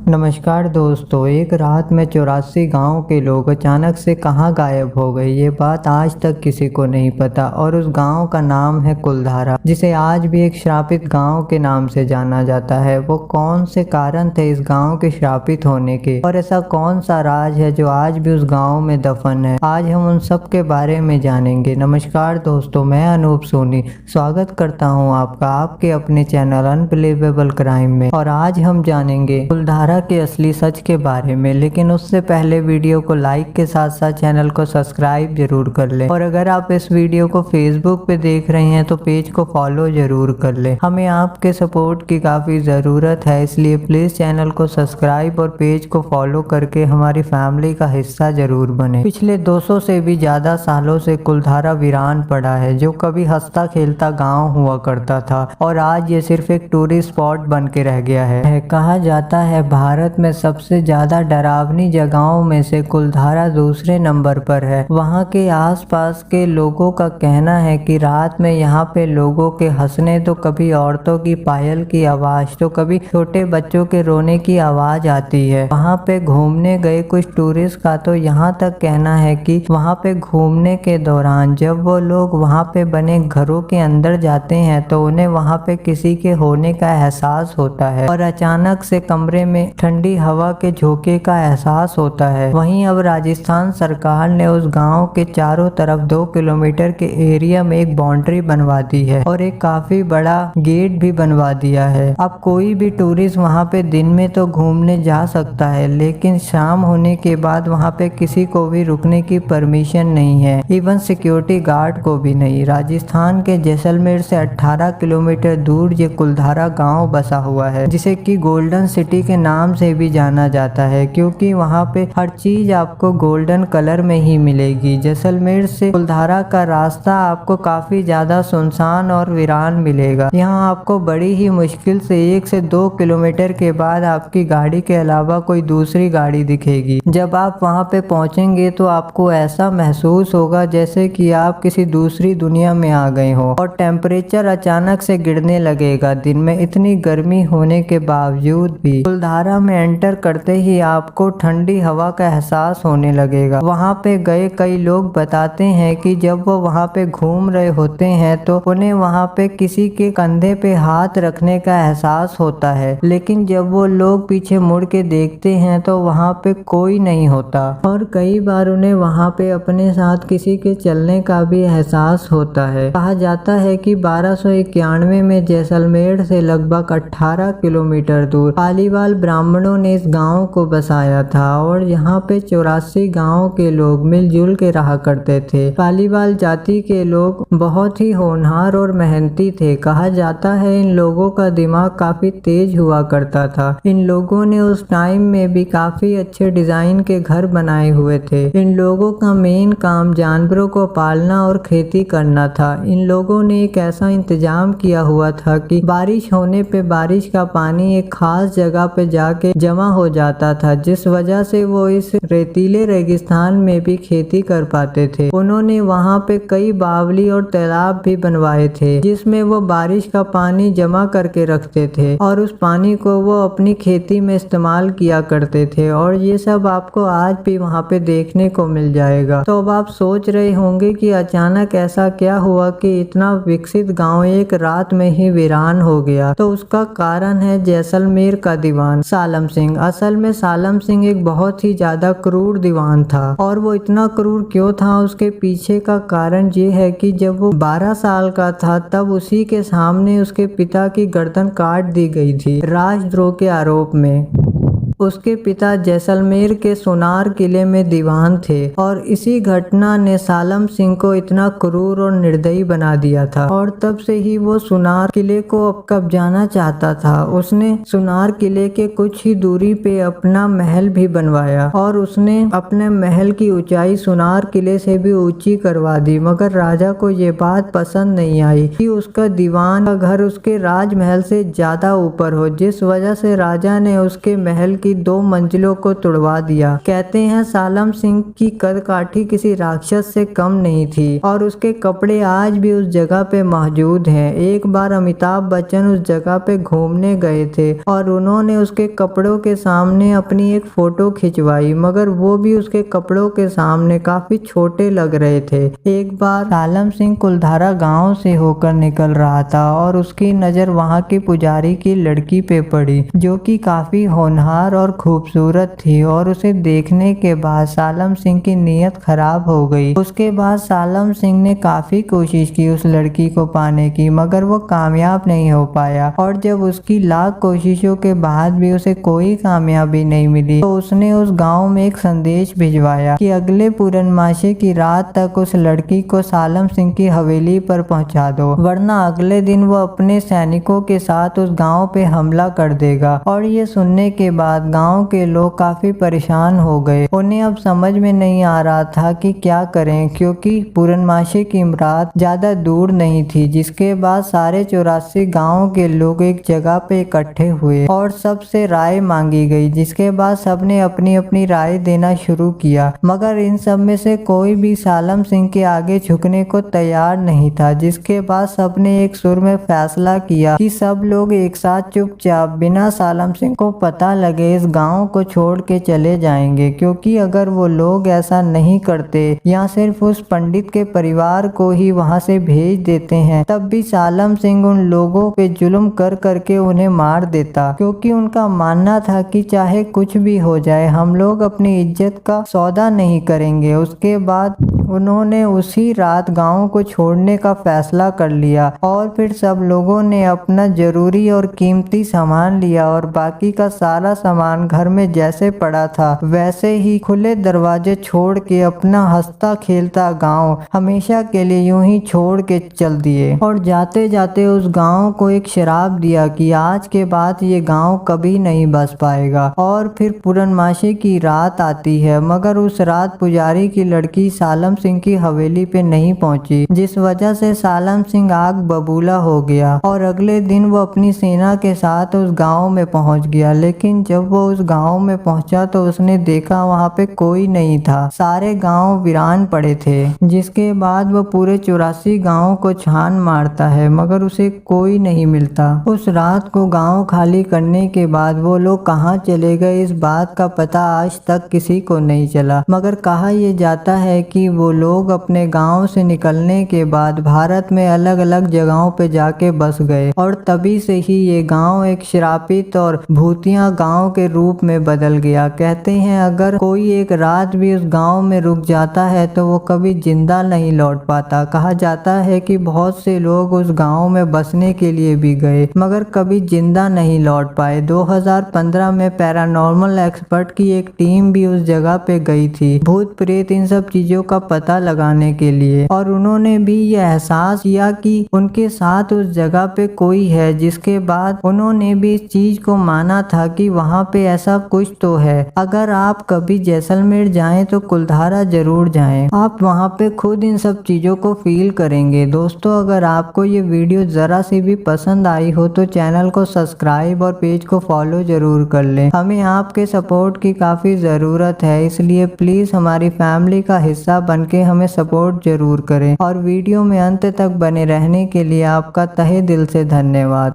नमस्कार दोस्तों। एक रात में 84 गांव के लोग अचानक से कहां गायब हो गए, ये बात आज तक किसी को नहीं पता। और उस गांव का नाम है कुलधारा, जिसे आज भी एक श्रापित गांव के नाम से जाना जाता है। वो कौन से कारण थे इस गांव के श्रापित होने के, और ऐसा कौन सा राज है जो आज भी उस गांव में दफन है, आज हम उन सब के बारे में जानेंगे। नमस्कार दोस्तों, मैं अनूप सोनी स्वागत करता हूं आपका आपके अपने चैनल अनबिलीवेबल क्राइम में। और आज हम जानेंगे कुलधारा के असली सच के बारे में। लेकिन उससे पहले वीडियो को लाइक के साथ साथ चैनल को सब्सक्राइब जरूर कर लें। और अगर आप इस वीडियो को फेसबुक पे देख रहे हैं तो पेज को फॉलो जरूर कर लें। हमें आपके सपोर्ट की काफी जरूरत है, इसलिए प्लीज चैनल को सब्सक्राइब और पेज को फॉलो करके हमारी फैमिली का हिस्सा जरूर बने। पिछले 200 से भी ज्यादा सालों से कुलधारा वीरान पड़ा है, जो कभी हंसता खेलता गाँव हुआ करता था और आज ये सिर्फ एक टूरिस्ट स्पॉट बन के रह गया है। कहा जाता है भारत में सबसे ज्यादा डरावनी जगहों में से कुलधारा दूसरे नंबर पर है। वहाँ के आसपास के लोगों का कहना है कि रात में यहाँ पे लोगों के हंसने, तो कभी औरतों की पायल की आवाज, तो कभी छोटे बच्चों के रोने की आवाज आती है। वहाँ पे घूमने गए कुछ टूरिस्ट का तो यहाँ तक कहना है कि वहाँ पे घूमने के दौरान जब वो लोग वहाँ पे बने घरों के अंदर जाते हैं तो उन्हें वहाँ पे किसी के होने का एहसास होता है और अचानक से कमरे में ठंडी हवा के झोंके का एहसास होता है। वहीं अब राजस्थान सरकार ने उस गांव के चारों तरफ 2 किलोमीटर के एरिया में एक बाउंड्री बनवा दी है और एक काफी बड़ा गेट भी बनवा दिया है। अब कोई भी टूरिस्ट वहां पे दिन में तो घूमने जा सकता है, लेकिन शाम होने के बाद वहां पे किसी को भी रुकने की परमिशन नहीं है, इवन सिक्योरिटी गार्ड को भी नहीं। राजस्थान के जैसलमेर से 18 किलोमीटर दूर ये कुलधारा गाँव बसा हुआ है, जिसे की गोल्डन सिटी के नाम से भी जाना जाता है, क्योंकि वहाँ पे हर चीज आपको गोल्डन कलर में ही मिलेगी। जैसलमेर से कुलधारा का रास्ता आपको काफी ज्यादा सुनसान और वीरान मिलेगा। यहाँ आपको बड़ी ही मुश्किल से 1 से 2 किलोमीटर के बाद आपकी गाड़ी के अलावा कोई दूसरी गाड़ी दिखेगी। जब आप वहाँ पे पहुँचेंगे तो आपको ऐसा महसूस होगा जैसे कि आप किसी दूसरी दुनिया में आ गए हो, और टेम्परेचर अचानक से गिरने लगेगा। दिन में इतनी गर्मी होने के बावजूद भी कुलधारा में एंटर करते ही आपको ठंडी हवा का एहसास होने लगेगा। वहाँ पे गए कई लोग बताते हैं कि जब वो वहाँ पे घूम रहे होते हैं तो उन्हें वहाँ पे किसी के कंधे पे हाथ रखने का एहसास होता है, लेकिन जब वो लोग पीछे मुड़ के देखते हैं तो वहाँ पे कोई नहीं होता। और कई बार उन्हें वहाँ पे अपने साथ किसी के चलने का भी एहसास होता है। कहा जाता है कि 1291 में जैसलमेर से लगभग 18 किलोमीटर दूर पालीवाल ब्राह्मणों ने इस गांव को बसाया था और यहाँ पे 84 गांव के लोग मिलजुल के रहा करते थे। पालीवाल जाति के लोग बहुत ही होनहार और मेहनती थे। कहा जाता है इन लोगों का दिमाग काफी तेज हुआ करता था। इन लोगों ने उस टाइम में भी काफी अच्छे डिजाइन के घर बनाए हुए थे। इन लोगों का मेन काम जानवरों को पालना और खेती करना था। इन लोगों ने एक ऐसा इंतजाम किया हुआ था कि बारिश होने पे बारिश का पानी एक खास जगह पे जाके जमा हो जाता था, जिस वजह से वो इस रेतीले रेगिस्तान में भी खेती कर पाते थे। उन्होंने वहाँ पे कई बावली और तालाब भी बनवाए थे, जिसमें वो बारिश का पानी जमा करके रखते थे और उस पानी को वो अपनी खेती में इस्तेमाल किया करते थे। और ये सब आपको आज भी वहाँ पे देखने को मिल जाएगा। तो अब आप सोच रहे होंगे कि अचानक ऐसा क्या हुआ कि इतना विकसित गाँव एक रात में ही वीरान हो गया। तो उसका कारण है जैसलमेर का दीवान सालम सिंह। असल में सालम सिंह एक बहुत ही ज्यादा क्रूर दीवान था, और वो इतना क्रूर क्यों था उसके पीछे का कारण ये है कि जब वो 12 साल का था तब उसी के सामने उसके पिता की गर्दन काट दी गई थी राजद्रोह के आरोप में। उसके पिता जैसलमेर के सोनार किले में दीवान थे और इसी घटना ने सालम सिंह को इतना क्रूर और निर्दयी बना दिया था, और तब से ही वो सोनार किले को अब कब्जाना चाहता था। उसने सोनार किले के कुछ ही दूरी पे अपना महल भी बनवाया और उसने अपने महल की ऊंचाई सोनार किले से भी ऊंची करवा दी। मगर राजा को ये बात पसंद नहीं आई कि उसका दीवान का घर उसके राजमहल से ज्यादा ऊपर हो, जिस वजह से राजा ने उसके महल की 2 मंजिलों को तुड़वा दिया। कहते हैं सालम सिंह की कदकाठी किसी राक्षस से कम नहीं थी और उसके कपड़े आज भी उस जगह पे मौजूद हैं। एक बार अमिताभ बच्चन उस जगह पे घूमने गए थे और उन्होंने उसके कपड़ों के सामने अपनी एक फोटो खिंचवाई, मगर वो भी उसके कपड़ों के सामने काफी छोटे लग रहे थे। एक बार सालम सिंह कुलधारा गांव से होकर निकल रहा था और उसकी नजर वहां की पुजारी की लड़की पे पड़ी, जो कि काफी होनहार और खूबसूरत थी, और उसे देखने के बाद सालम सिंह की नीयत खराब हो गई। उसके बाद सालम सिंह ने काफी कोशिश की उस लड़की को पाने की, मगर वो कामयाब नहीं हो पाया, और जब उसकी लाख कोशिशों के बाद भी उसे कोई कामयाबी नहीं मिली तो उसने उस गांव में एक संदेश भिजवाया कि अगले पूर्णमासी की रात तक उस लड़की को सालम सिंह की हवेली पर पहुंचा दो, वरना अगले दिन वो अपने सैनिकों के साथ उस गांव पे हमला कर देगा। और ये सुनने के बाद गांव के लोग काफी परेशान हो गए। उन्हें अब समझ में नहीं आ रहा था कि क्या करें, क्योंकि पूर्णमासी की रात ज्यादा दूर नहीं थी। जिसके बाद सारे 84 गाँव के लोग एक जगह पे इकट्ठे हुए और सबसे राय मांगी गई, जिसके बाद सबने अपनी अपनी राय देना शुरू किया, मगर इन सब में से कोई भी सालम सिंह के आगे झुकने को तैयार नहीं था। जिसके बाद सबने एक सुर में फैसला किया कि सब लोग एक साथ चुपचाप बिना सालम सिंह को पता लगे इस गांव को छोड़ के चले जाएंगे, क्योंकि अगर वो लोग ऐसा नहीं करते या सिर्फ उस पंडित के परिवार को ही वहां से भेज देते हैं, तब भी सालम सिंह उन लोगों पे जुल्म कर करके उन्हें मार देता, क्योंकि उनका मानना था कि चाहे कुछ भी हो जाए हम लोग अपनी इज्जत का सौदा नहीं करेंगे। उसके बाद उन्होंने उसी रात गांव को छोड़ने का फैसला कर लिया और फिर सब लोगों ने अपना जरूरी और कीमती सामान लिया और बाकी का सारा सामान घर में जैसे पड़ा था वैसे ही खुले दरवाजे छोड़ के अपना हंसता खेलता गांव हमेशा के लिए यूं ही छोड़ के चल दिए। और जाते जाते उस गांव को एक शराप दिया कि आज के बाद ये गांव कभी नहीं बस पाएगा। और फिर पूर्णमासी की रात आती है, मगर उस रात पुजारी की लड़की सालम सिंह की हवेली पे नहीं पहुंची, जिस वजह से सालम सिंह आग बबूला हो गया और अगले दिन वो अपनी सेना के साथ उस गांव में पहुंच गया। लेकिन जब वो उस गांव में पहुंचा तो उसने देखा वहां पे कोई नहीं था, सारे गांव वीरान पड़े थे। जिसके बाद वो पूरे 84 गाँव को छान मारता है, मगर उसे कोई नहीं मिलता। उस रात को गांव खाली करने के बाद वो लोग कहाँ चले गए इस बात का पता आज तक किसी को नहीं चला, मगर कहा यह जाता है कि वो लोग अपने गांव से निकलने के बाद भारत में अलग अलग जगहों पे जाके बस गए और तभी से ही ये गांव एक श्रापित और भूतिया गांव के रूप में बदल गया। कहते हैं अगर कोई एक रात भी उस गांव में रुक जाता है तो वो कभी जिंदा नहीं लौट पाता। कहा जाता है कि बहुत से लोग उस गांव में बसने के लिए भी गए मगर कभी जिंदा नहीं लौट पाए। 2015 में पैरानॉर्मल एक्सपर्ट की एक टीम भी उस जगह पे गई थी भूत प्रेत इन सब चीजों का पता लगाने के लिए, और उन्होंने भी यह एहसास किया कि उनके साथ उस जगह पे कोई है। जिसके बाद उन्होंने भी इस चीज को माना था कि वहाँ पे ऐसा कुछ तो है। अगर आप कभी जैसलमेर जाएं तो कुलधारा जरूर जाएं, आप वहाँ पे खुद इन सब चीजों को फील करेंगे। दोस्तों अगर आपको ये वीडियो जरा सी भी पसंद आई हो तो चैनल को सब्सक्राइब और पेज को फॉलो जरूर कर लें। हमें आपके सपोर्ट की काफी जरूरत है, इसलिए प्लीज हमारी फैमिली का हिस्सा बनके हमें सपोर्ट जरूर करें। और वीडियो में अंत तक बने रहने के लिए आपका तहे दिल से धन्यवाद।